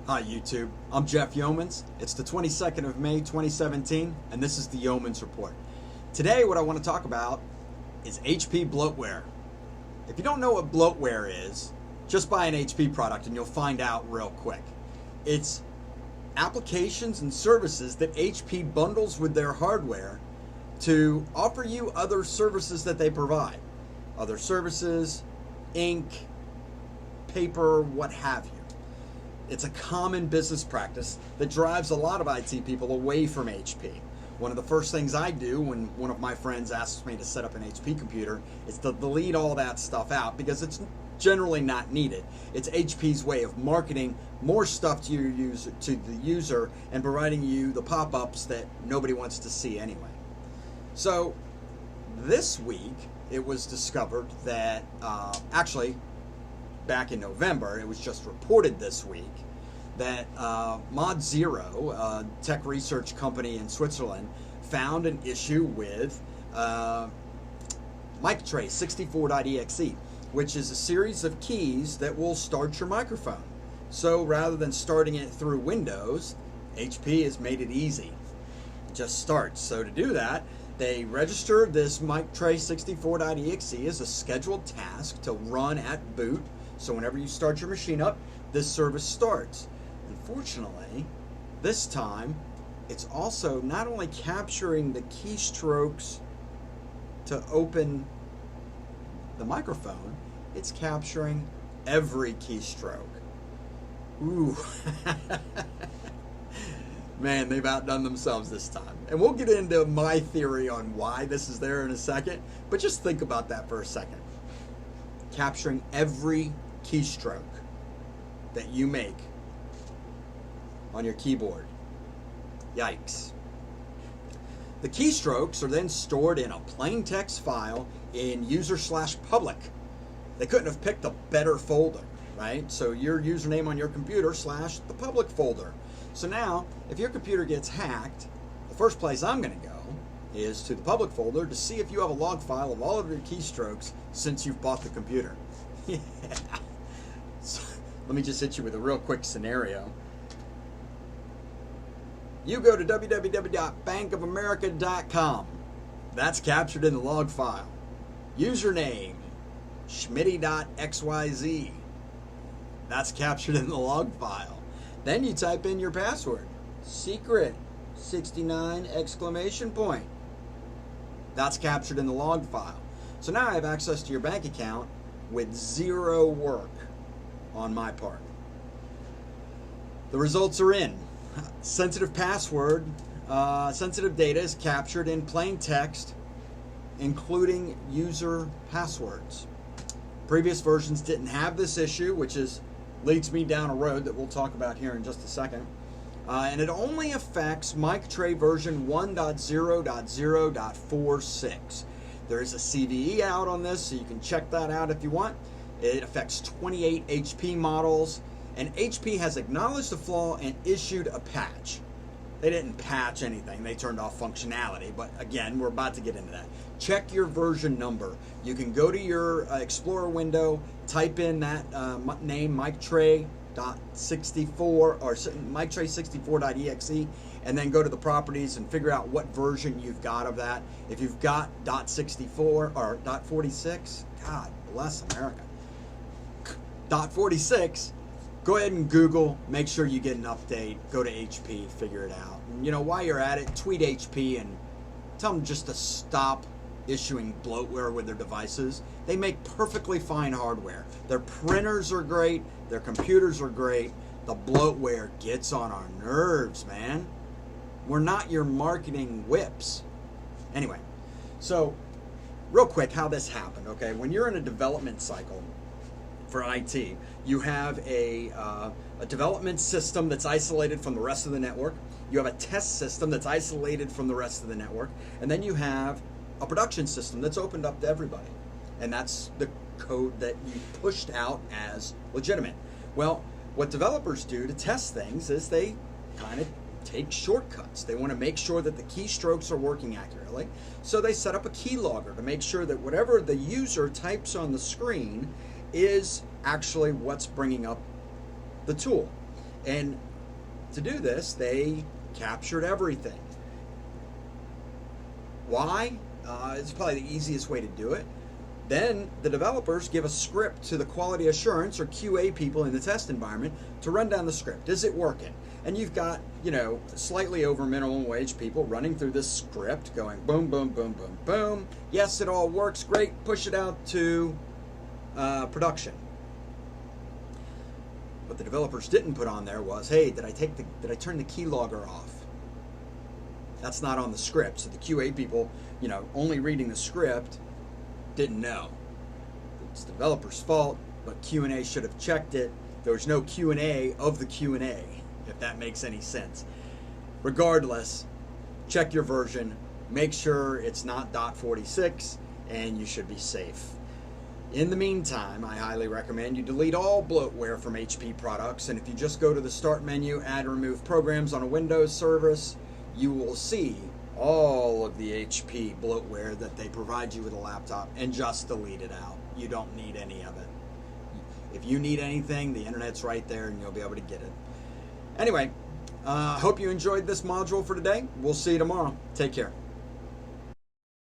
Hi YouTube, I'm Jeff Yeomans. It's the 22nd of May 2017 and this is the Yeomans Report. Today what I want to talk about is HP Bloatware. If you don't know what bloatware is, just buy an HP product and you'll find out real quick. It's applications and services that HP bundles with their hardware to offer you other services that they provide. Other services, ink, paper, what have you. It's a common business practice that drives a lot of IT people away from HP. One of the first things I do when one of my friends asks me to set up an HP computer is to delete all that stuff out because it's generally not needed. It's HP's way of marketing more stuff to the user and providing you the pop-ups that nobody wants to see anyway. So this week it was discovered that actually back in November, it was just reported this week that Mod Zero, a tech research company in Switzerland, found an issue with MicTray 64.exe, which is a series of keys that will start your microphone. So rather than starting it through Windows, HP has made it easy. It just starts. So to do that, they registered this MicTray 64.exe as a scheduled task to run at boot. So whenever you start your machine up, this service starts. Unfortunately, this time, it's also not only capturing the keystrokes to open the microphone, it's capturing every keystroke. Ooh. Man, they've outdone themselves this time. And we'll get into my theory on why this is there in a second, but just think about that for a second. Capturing every keystroke that you make on your keyboard. Yikes. The keystrokes are then stored in a plain text file in user/public. They couldn't have picked a better folder, right? So your username on your computer / the public folder. So now, if your computer gets hacked, the first place I'm going to go is to the public folder to see if you have a log file of all of your keystrokes since you've bought the computer. Yeah. So, let me just hit you with a real quick scenario. You go to www.bankofamerica.com. That's captured in the log file. Username, schmitty.xyz. That's captured in the log file. Then you type in your password. Secret, 69 exclamation point. That's captured in the log file. So now I have access to your bank account with zero work on my part. The results are in. Sensitive password, sensitive data is captured in plain text, including user passwords. Previous versions didn't have this issue, which leads me down a road that we'll talk about here in just a second. And it only affects MicTray version 1.0.0.46. There is a CVE out on this, so you can check that out if you want. It affects 28 HP models, and HP has acknowledged the flaw and issued a patch. They didn't patch anything, they turned off functionality, but again, we're about to get into that. Check your version number. You can go to your Explorer window, type in that name, MicTray.64 or MicTray64.exe, and then go to the properties and figure out what version you've got of that. If you've got .64 or .46, God bless America, .46, go ahead and Google, make sure you get an update, go to HP, figure it out. And, you know, while you're at it, tweet HP and tell them just to stop issuing bloatware with their devices. They make perfectly fine hardware. Their printers are great, their computers are great. The bloatware gets on our nerves, man. We're not your marketing whips. Anyway, so real quick how this happened, okay? When you're in a development cycle for IT, you have a development system that's isolated from the rest of the network. You have a test system that's isolated from the rest of the network. And then you have a production system that's opened up to everybody. And that's the code that you pushed out as legitimate. Well, what developers do to test things is they kind of take shortcuts. They want to make sure that the keystrokes are working accurately. So they set up a keylogger to make sure that whatever the user types on the screen is actually what's bringing up the tool. And to do this, they captured everything. Why? It's probably the easiest way to do it. Then the developers give a script to the quality assurance or QA people in the test environment to run down the script. Is it working? And you've got, slightly over minimum wage people running through this script going boom, boom, boom, boom, boom. Yes, it all works great. Push it out to production. What the developers didn't put on there was, hey, did I turn the keylogger off? That's not on the script. So the QA people, only reading the script, didn't know. It's the developer's fault, but Q&A should have checked it. There was no Q&A of the Q&A, if that makes any sense. Regardless, check your version, make sure it's not .46, and you should be safe. In the meantime, I highly recommend you delete all bloatware from HP products, and if you just go to the Start menu, Add Remove Programs on a Windows service, you will see all of the HP bloatware that they provide you with a laptop, and just delete it out. You don't need any of it. If you need anything, the internet's right there and you'll be able to get it. Anyway, I hope you enjoyed this module for today. We'll see you tomorrow. Take care.